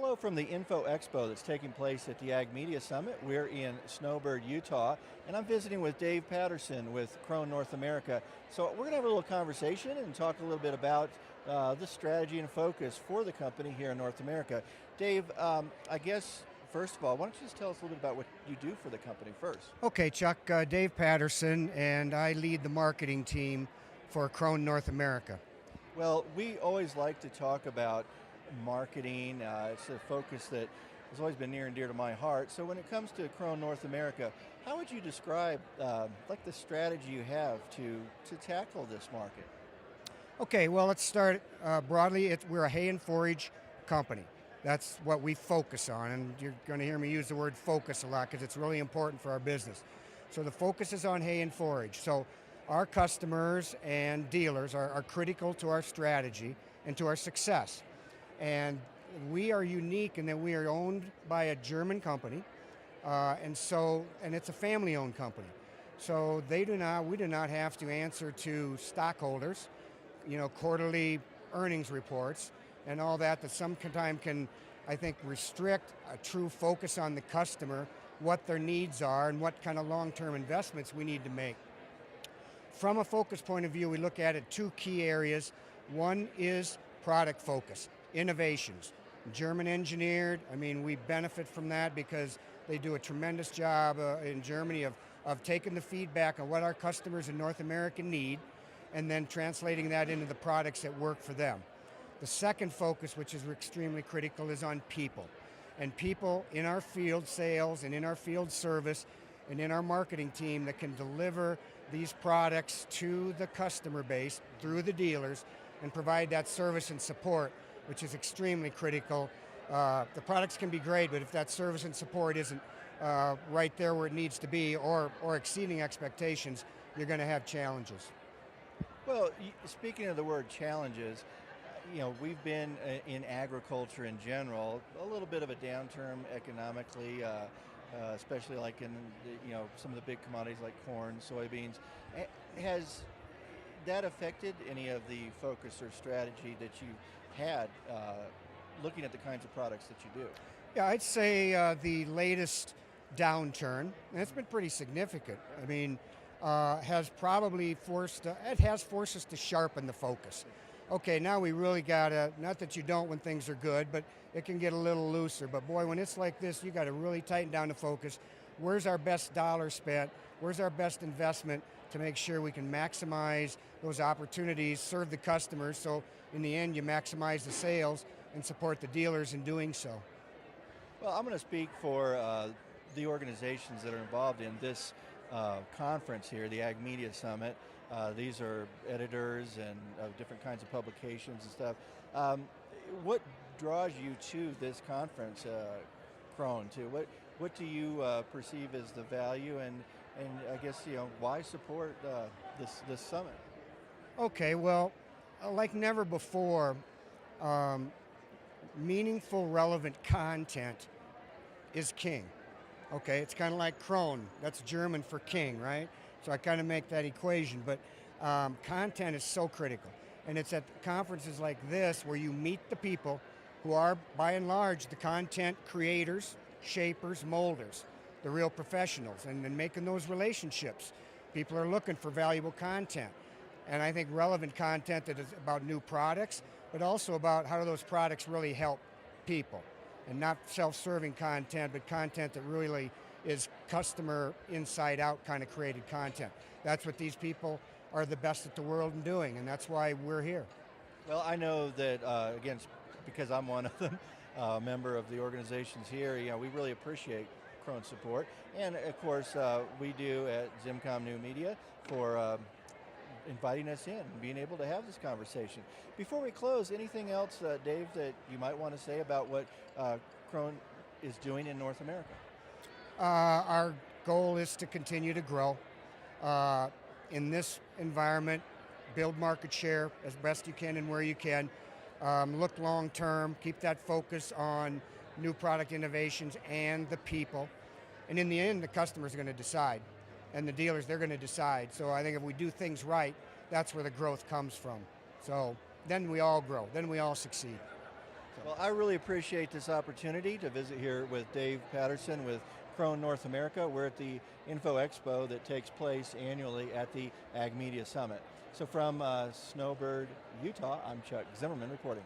Hello from the Info Expo that's taking place at the Ag Media Summit. We're in Snowbird, Utah, and I'm visiting with Dave Patterson with KRONE North America. So we're going to have a little conversation and talk a little bit about the strategy and focus for the company here in North America. Dave, I guess, first of all, why don't you just tell us a little bit about what you do for the company first? Okay, Chuck, Dave Patterson, and I lead the marketing team for KRONE North America. Well, we always like to talk about marketing. It's a focus that has always been near and dear to my heart. So when it comes to KRONE North America, how would you describe like the strategy you have to tackle this market? Okay, well, let's start broadly. We're a hay and forage company. That's what we focus on, and you're going to hear me use the word focus a lot because it's really important for our business. So the focus is on hay and forage. So our customers and dealers are critical to our strategy and to our success. And we are unique in that we are owned by a German company, and it's a family-owned company. So we do not have to answer to stockholders, quarterly earnings reports and all that sometimes can, I think, restrict a true focus on the customer, what their needs are, and what kind of long-term investments we need to make. From a focus point of view, we look at it two key areas. One is product focus. Innovations, German engineered. I mean, we benefit from that because they do a tremendous job in Germany of taking the feedback on what our customers in North America need and then translating that into the products that work for them. The second focus, which is extremely critical, is on people. And people in our field sales and in our field service and in our marketing team that can deliver these products to the customer base through the dealers and provide that service and support, which is extremely critical. The products can be great, but if that service and support isn't right there where it needs to be or exceeding expectations, you're going to have challenges. Well, speaking of the word challenges, we've been in agriculture in general, a little bit of a downturn economically, especially like in some of the big commodities like corn, soybeans. Has that affected any of the focus or strategy that you had looking at the kinds of products that you do? Yeah, I'd say the latest downturn, and it's been pretty significant, I mean, has probably forced us to sharpen the focus. Okay, now we really gotta, not that you don't when things are good, but it can get a little looser. But boy, when it's like this, you gotta really tighten down the focus. Where's our best dollar spent? Where's our best investment to make sure we can maximize those opportunities, serve the customers, so in the end you maximize the sales and support the dealers in doing so. Well, I'm going to speak for the organizations that are involved in this conference here, the Ag Media Summit. These are editors and of different kinds of publications and stuff. What draws you to this conference, KRONE? What do you perceive as the value, and I guess why support this summit? Okay, well, like never before, meaningful, relevant content is king. Okay, it's kind of like KRONE. That's German for king, right? So I kind of make that equation, but content is so critical. And it's at conferences like this where you meet the people who are, by and large, the content creators, shapers, molders, the real professionals, and then making those relationships. People are looking for valuable content. And I think relevant content that is about new products, but also about how do those products really help people. And not self-serving content, but content that really is customer inside out kind of created content. That's what these people are the best at the world in doing, and that's why we're here. Well, I know that, again, because I'm one of them, member of the organizations here, we really appreciate KRONE support. And of course, we do at ZimmComm New Media for inviting us in and being able to have this conversation. Before we close, anything else, Dave, that you might want to say about what KRONE is doing in North America? Our goal is to continue to grow in this environment, build market share as best you can and where you can, look long term, keep that focus on new product innovations and the people. And in the end, the customers are going to decide. And the dealers, they're going to decide. So I think if we do things right, that's where the growth comes from. So then we all grow, then we all succeed. welcome. Well, I really appreciate this opportunity to visit here with Dave Patterson with KRONE North America. We're at the Info Expo that takes place annually at the Ag Media Summit. So from Snowbird, Utah, I'm Chuck Zimmerman reporting.